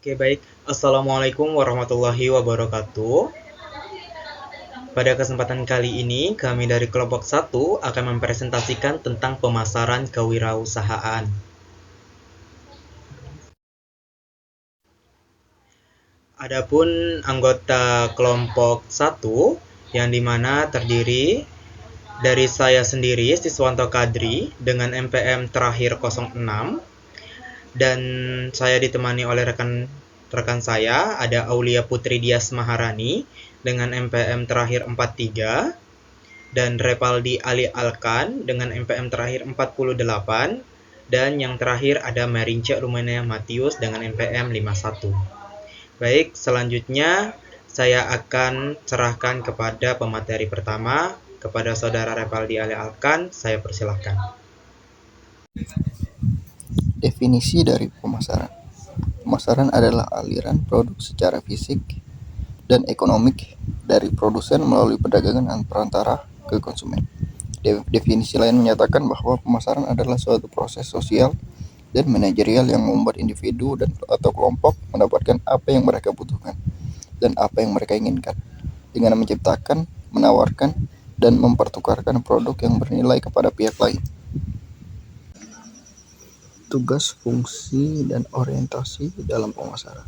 Oke, baik. Assalamualaikum warahmatullahi wabarakatuh. Pada kesempatan kali ini, kami dari kelompok 1 akan mempresentasikan tentang pemasaran kewirausahaan. Adapun anggota kelompok 1 yang dimana terdiri dari saya sendiri, Siswanto Kadri, dengan MPM terakhir 06, dan saya ditemani oleh rekan saya ada Aulia Putri Dias Maharani dengan MPM terakhir 43 dan Repaldi Ali Alkan dengan MPM terakhir 48 dan yang terakhir ada Merince Rumania Matius dengan MPM 51. Baik, selanjutnya saya akan serahkan kepada pemateri pertama kepada saudara Repaldi Ali Alkan. Saya persilahkan. Definisi dari pemasaran. Pemasaran adalah aliran produk secara fisik dan ekonomik dari produsen melalui perdagangan perantara ke konsumen. Definisi lain menyatakan bahwa pemasaran adalah suatu proses sosial dan manajerial yang membuat individu atau kelompok mendapatkan apa yang mereka butuhkan dan apa yang mereka inginkan dengan menciptakan, menawarkan, dan mempertukarkan produk yang bernilai kepada pihak lain. Tugas, fungsi, dan orientasi dalam pemasaran.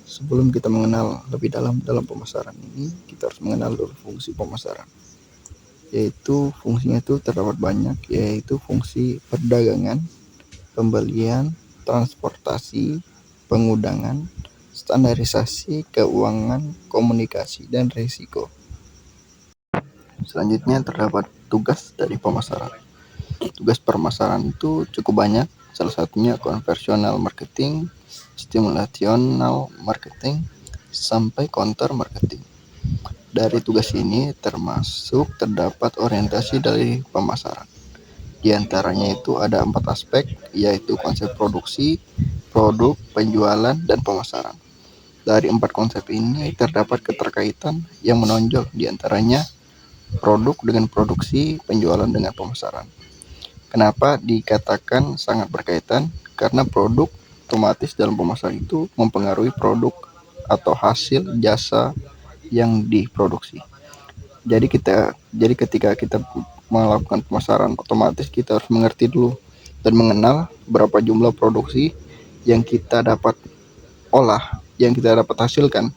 Sebelum kita mengenal lebih dalam pemasaran ini, kita harus mengenal dulu fungsi pemasaran. Yaitu fungsinya itu terdapat banyak, yaitu fungsi perdagangan, pembelian, transportasi, pengudangan, standarisasi, keuangan, komunikasi, dan risiko. Selanjutnya terdapat tugas dari pemasaran. Tugas pemasaran itu cukup banyak, salah satunya konversional marketing, stimulational marketing, sampai counter marketing. Dari tugas ini terdapat orientasi dari pemasaran. Di antaranya itu ada 4 aspek, yaitu konsep produksi, produk, penjualan, dan pemasaran. Dari 4 konsep ini terdapat keterkaitan yang menonjol, di antaranya produk dengan produksi, penjualan dengan pemasaran. Kenapa dikatakan sangat berkaitan? Karena produk otomatis dalam pemasaran itu mempengaruhi produk atau hasil jasa yang diproduksi. Jadi ketika kita melakukan pemasaran, otomatis kita harus mengerti dulu dan mengenal berapa jumlah produksi yang kita dapat olah, yang kita dapat hasilkan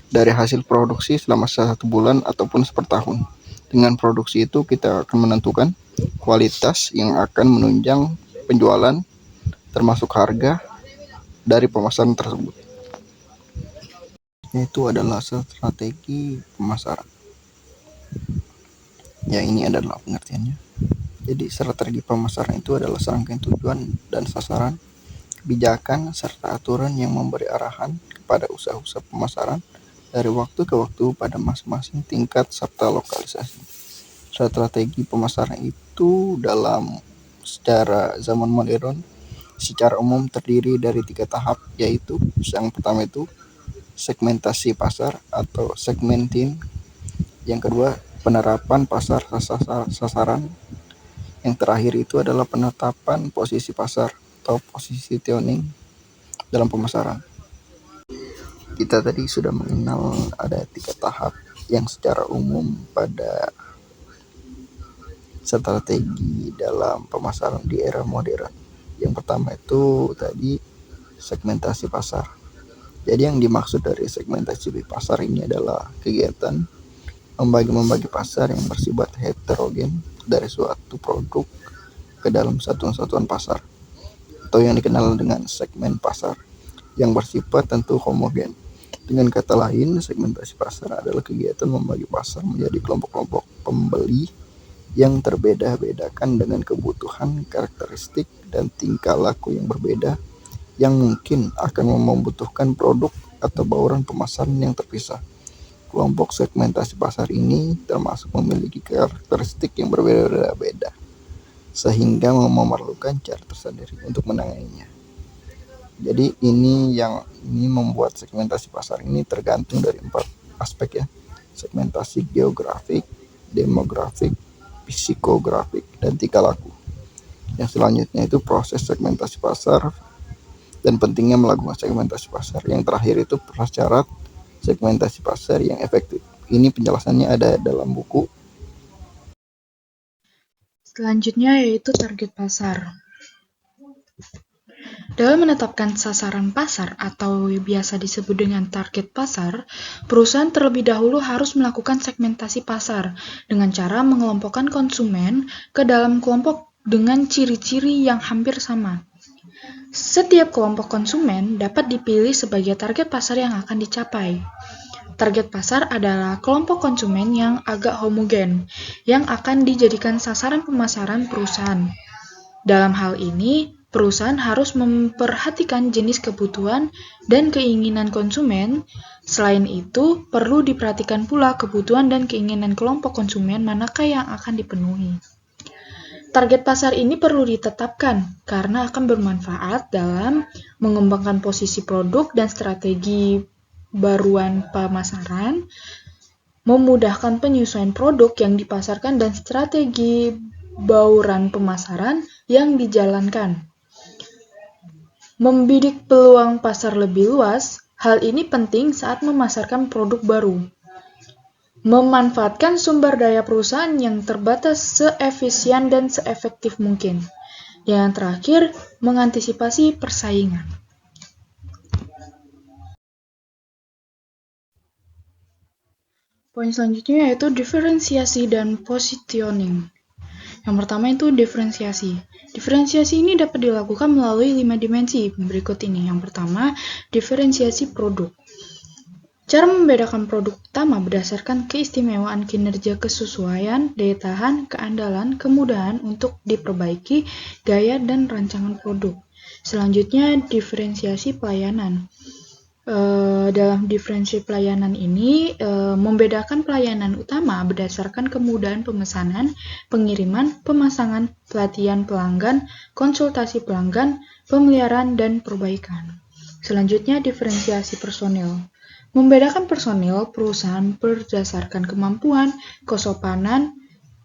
dari hasil produksi selama 1 bulan ataupun sepertahun. Dengan produksi itu kita akan menentukan kualitas yang akan menunjang penjualan termasuk harga dari pemasaran tersebut. Itu adalah strategi pemasaran. Ya, ini adalah pengertiannya. Jadi strategi pemasaran itu adalah serangkaian tujuan dan sasaran, kebijakan, serta aturan yang memberi arahan kepada usaha-usaha pemasaran dari waktu ke waktu pada masing-masing tingkat serta lokalisasi. Strategi pemasaran itu dalam secara zaman modern secara umum terdiri dari 3 tahap, yaitu yang pertama itu segmentasi pasar atau segmenting, yang kedua penerapan pasar sasaran, yang terakhir itu adalah penetapan posisi pasar atau positioning dalam pemasaran. Kita tadi sudah mengenal ada 3 tahap yang secara umum pada strategi dalam pemasaran di era modern. Yang pertama itu tadi segmentasi pasar. Jadi yang dimaksud dari segmentasi pasar ini adalah kegiatan membagi pasar yang bersifat heterogen dari suatu produk ke dalam satuan-satuan pasar, atau yang dikenal dengan segmen pasar yang bersifat tentu homogen. Dengan kata lain, segmentasi pasar adalah kegiatan membagi pasar menjadi kelompok-kelompok pembeli yang terbeda-bedakan dengan kebutuhan, karakteristik, dan tingkah laku yang berbeda yang mungkin akan membutuhkan produk atau bauran pemasaran yang terpisah. Kelompok segmentasi pasar ini termasuk memiliki karakteristik yang berbeda-beda, sehingga memerlukan cara tersendiri untuk menanganinya. Jadi ini membuat segmentasi pasar ini tergantung dari 4 aspek ya. Segmentasi geografik, demografik, psikografik, dan tingkah laku. Yang selanjutnya itu proses segmentasi pasar dan pentingnya melakukan segmentasi pasar. Yang terakhir itu prasyarat segmentasi pasar yang efektif. Ini penjelasannya ada dalam buku. Selanjutnya yaitu target pasar. Dalam menetapkan sasaran pasar atau biasa disebut dengan target pasar, perusahaan terlebih dahulu harus melakukan segmentasi pasar dengan cara mengelompokkan konsumen ke dalam kelompok dengan ciri-ciri yang hampir sama. Setiap kelompok konsumen dapat dipilih sebagai target pasar yang akan dicapai. Target pasar adalah kelompok konsumen yang agak homogen, yang akan dijadikan sasaran pemasaran perusahaan. Dalam hal ini, perusahaan harus memperhatikan jenis kebutuhan dan keinginan konsumen. Selain itu, perlu diperhatikan pula kebutuhan dan keinginan kelompok konsumen manakah yang akan dipenuhi. Target pasar ini perlu ditetapkan karena akan bermanfaat dalam mengembangkan posisi produk dan strategi baruan pemasaran, memudahkan penyesuaian produk yang dipasarkan dan strategi bauran pemasaran yang dijalankan. Membidik peluang pasar lebih luas, hal ini penting saat memasarkan produk baru. Memanfaatkan sumber daya perusahaan yang terbatas seefisien dan seefektif mungkin. Yang terakhir, mengantisipasi persaingan. Poin selanjutnya yaitu diferensiasi dan positioning. Yang pertama itu diferensiasi. Diferensiasi ini dapat dilakukan melalui 5 dimensi berikut ini. Yang pertama, diferensiasi produk. Cara membedakan produk utama berdasarkan keistimewaan kinerja, kesesuaian, daya tahan, keandalan, kemudahan untuk diperbaiki, gaya, dan rancangan produk. Selanjutnya, diferensiasi pelayanan. Dalam diferensiasi pelayanan ini, membedakan pelayanan utama berdasarkan kemudahan pemesanan, pengiriman, pemasangan, pelatihan pelanggan, konsultasi pelanggan, pemeliharaan, dan perbaikan. Selanjutnya, diferensiasi personil. Membedakan personil perusahaan berdasarkan kemampuan, kesopanan,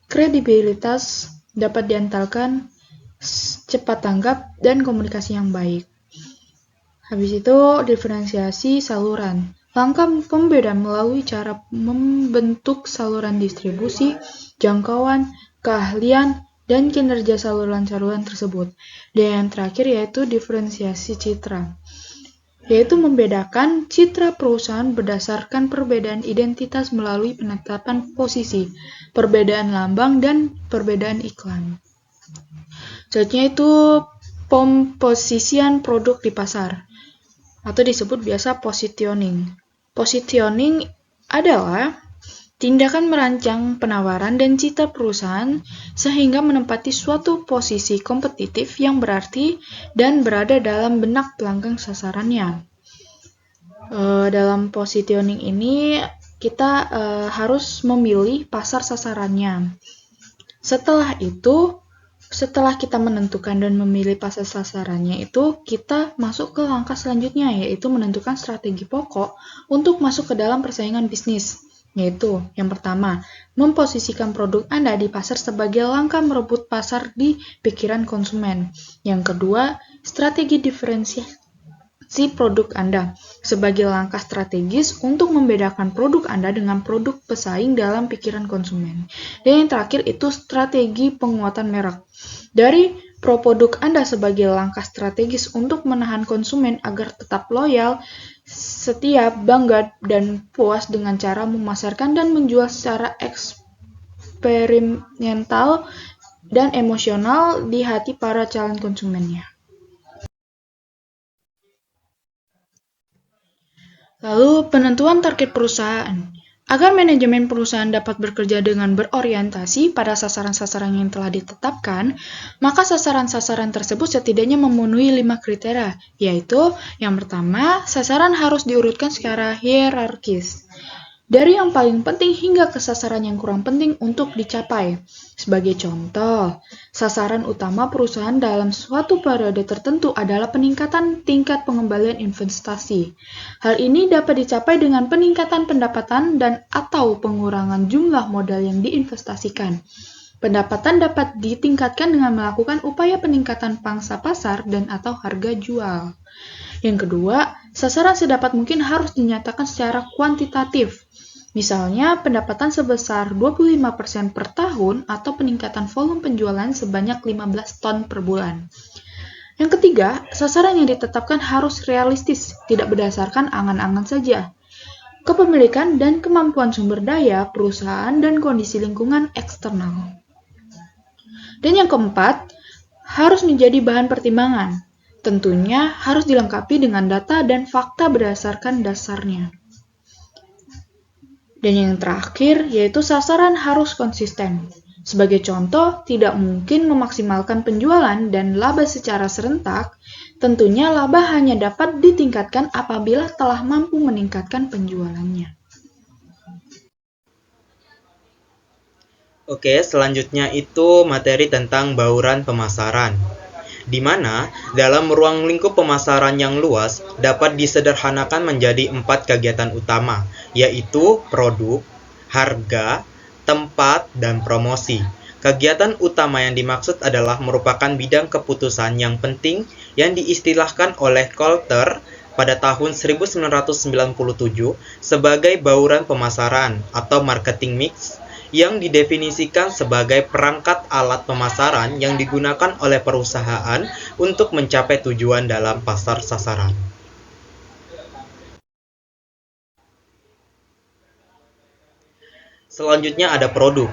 kredibilitas, dapat diantarkan, cepat tanggap, dan komunikasi yang baik. Habis itu, diferensiasi saluran. Langkah pembeda melalui cara membentuk saluran distribusi, jangkauan, keahlian, dan kinerja saluran-saluran tersebut. Dan yang terakhir yaitu diferensiasi citra, yaitu membedakan citra perusahaan berdasarkan perbedaan identitas melalui penetapan posisi, perbedaan lambang, dan perbedaan iklan. Selanjutnya itu pemposisian produk di pasar, atau disebut biasa positioning. Positioning adalah tindakan merancang penawaran dan citra perusahaan sehingga menempati suatu posisi kompetitif yang berarti dan berada dalam benak pelanggan sasarannya. Dalam positioning ini kita harus memilih pasar sasarannya. Setelah kita menentukan dan memilih pasar sasarannya itu, kita masuk ke langkah selanjutnya, yaitu menentukan strategi pokok untuk masuk ke dalam persaingan bisnis. Yaitu, yang pertama, memposisikan produk Anda di pasar sebagai langkah merebut pasar di pikiran konsumen. Yang kedua, strategi diferensiasi produk Anda sebagai langkah strategis untuk membedakan produk Anda dengan produk pesaing dalam pikiran konsumen. Dan yang terakhir itu strategi penguatan merek. Dari produk Anda sebagai langkah strategis untuk menahan konsumen agar tetap loyal, setia, bangga, dan puas dengan cara memasarkan dan menjual secara eksperimental dan emosional di hati para calon konsumennya. Lalu, penentuan target perusahaan. Agar manajemen perusahaan dapat bekerja dengan berorientasi pada sasaran-sasaran yang telah ditetapkan, maka sasaran-sasaran tersebut setidaknya memenuhi 5 kriteria, yaitu yang pertama, sasaran harus diurutkan secara hierarkis, dari yang paling penting hingga ke sasaran yang kurang penting untuk dicapai. Sebagai contoh, sasaran utama perusahaan dalam suatu periode tertentu adalah peningkatan tingkat pengembalian investasi. Hal ini dapat dicapai dengan peningkatan pendapatan dan atau pengurangan jumlah modal yang diinvestasikan. Pendapatan dapat ditingkatkan dengan melakukan upaya peningkatan pangsa pasar dan/atau harga jual. Yang kedua, sasaran sedapat mungkin harus dinyatakan secara kuantitatif. Misalnya, pendapatan sebesar 25% per tahun atau peningkatan volume penjualan sebanyak 15 ton per bulan. Yang ketiga, sasaran yang ditetapkan harus realistis, tidak berdasarkan angan-angan saja. Kepemilikan dan kemampuan sumber daya, perusahaan, dan kondisi lingkungan eksternal. Dan yang keempat, harus menjadi bahan pertimbangan. Tentunya harus dilengkapi dengan data dan fakta berdasarkan dasarnya. Dan yang terakhir, yaitu sasaran harus konsisten. Sebagai contoh, tidak mungkin memaksimalkan penjualan dan laba secara serentak. Tentunya laba hanya dapat ditingkatkan apabila telah mampu meningkatkan penjualannya. Oke, selanjutnya itu materi tentang bauran pemasaran, di mana dalam ruang lingkup pemasaran yang luas dapat disederhanakan menjadi 4 kegiatan utama, yaitu produk, harga, tempat, dan promosi. Kegiatan utama yang dimaksud adalah merupakan bidang keputusan yang penting yang diistilahkan oleh Coulter pada tahun 1997 sebagai bauran pemasaran atau marketing mix, yang didefinisikan sebagai perangkat alat pemasaran yang digunakan oleh perusahaan untuk mencapai tujuan dalam pasar sasaran. Selanjutnya ada produk,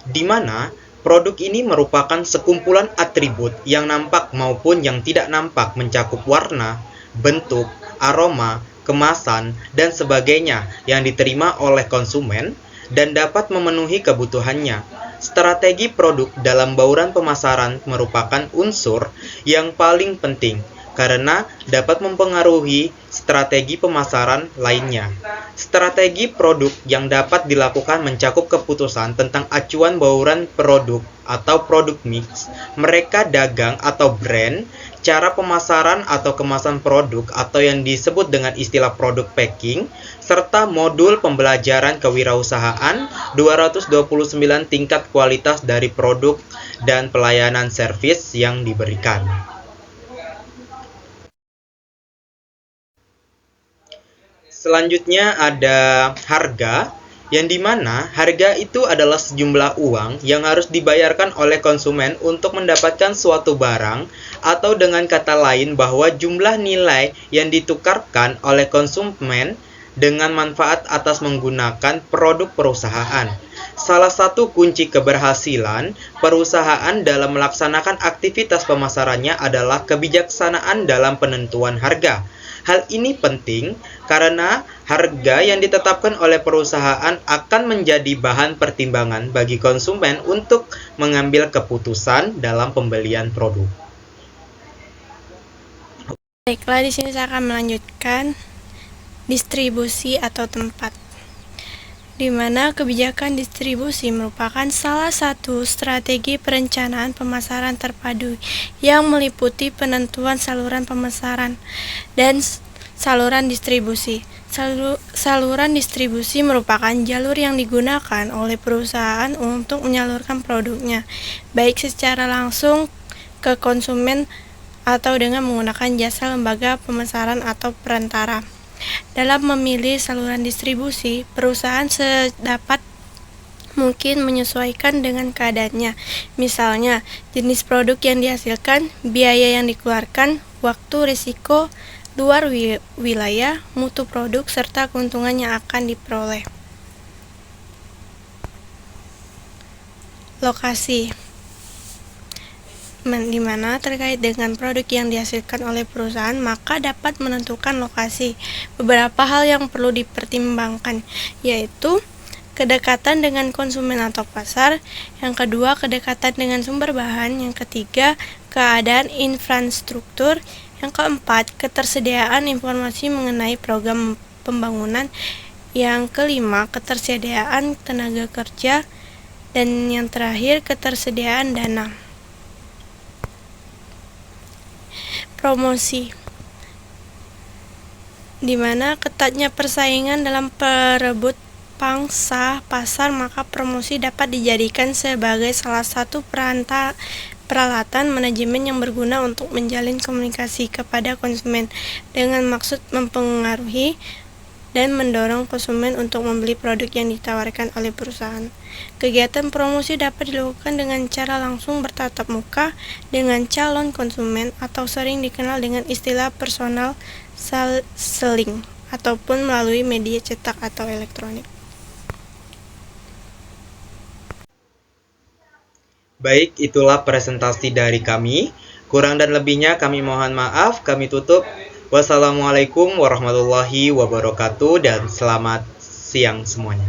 di mana produk ini merupakan sekumpulan atribut yang nampak maupun yang tidak nampak mencakup warna, bentuk, aroma, kemasan, dan sebagainya yang diterima oleh konsumen dan dapat memenuhi kebutuhannya. Strategi produk dalam bauran pemasaran merupakan unsur yang paling penting karena dapat mempengaruhi strategi pemasaran lainnya. Strategi produk yang dapat dilakukan mencakup keputusan tentang acuan bauran produk atau produk mix, mereka dagang atau brand, cara pemasaran atau kemasan produk atau yang disebut dengan istilah produk packing, serta modul pembelajaran kewirausahaan 229 tingkat kualitas dari produk dan pelayanan servis yang diberikan. Selanjutnya ada harga, yang dimana harga itu adalah sejumlah uang yang harus dibayarkan oleh konsumen untuk mendapatkan suatu barang, atau dengan kata lain bahwa jumlah nilai yang ditukarkan oleh konsumen dengan manfaat atas menggunakan produk perusahaan. Salah satu kunci keberhasilan perusahaan dalam melaksanakan aktivitas pemasarannya adalah kebijaksanaan dalam penentuan harga. Hal ini penting karena harga yang ditetapkan oleh perusahaan akan menjadi bahan pertimbangan bagi konsumen untuk mengambil keputusan dalam pembelian produk. Baiklah, di sini saya akan melanjutkan distribusi atau tempat, di mana kebijakan distribusi merupakan salah satu strategi perencanaan pemasaran terpadu yang meliputi penentuan saluran pemasaran dan saluran distribusi. Saluran distribusi merupakan jalur yang digunakan oleh perusahaan untuk menyalurkan produknya, baik secara langsung ke konsumen atau dengan menggunakan jasa lembaga pemasaran atau perantara. Dalam memilih saluran distribusi, perusahaan sedapat mungkin menyesuaikan dengan keadaannya. Misalnya, jenis produk yang dihasilkan, biaya yang dikeluarkan, waktu, risiko, luar wilayah, mutu produk, serta keuntungan yang akan diperoleh. Lokasi, di mana terkait dengan produk yang dihasilkan oleh perusahaan, maka dapat menentukan lokasi. Beberapa hal yang perlu dipertimbangkan, yaitu kedekatan dengan konsumen atau pasar, yang kedua kedekatan dengan sumber bahan, yang ketiga keadaan infrastruktur, yang keempat ketersediaan informasi mengenai program pembangunan, yang kelima ketersediaan tenaga kerja, dan yang terakhir ketersediaan dana. Promosi, di mana ketatnya persaingan dalam perebut pangsa pasar, maka promosi dapat dijadikan sebagai salah satu peralatan manajemen yang berguna untuk menjalin komunikasi kepada konsumen dengan maksud mempengaruhi dan mendorong konsumen untuk membeli produk yang ditawarkan oleh perusahaan. Kegiatan promosi dapat dilakukan dengan cara langsung bertatap muka dengan calon konsumen atau sering dikenal dengan istilah personal selling ataupun melalui media cetak atau elektronik. Baik, itulah presentasi dari kami. Kurang dan lebihnya kami mohon maaf, kami tutup. Wassalamualaikum warahmatullahi wabarakatuh dan selamat siang semuanya.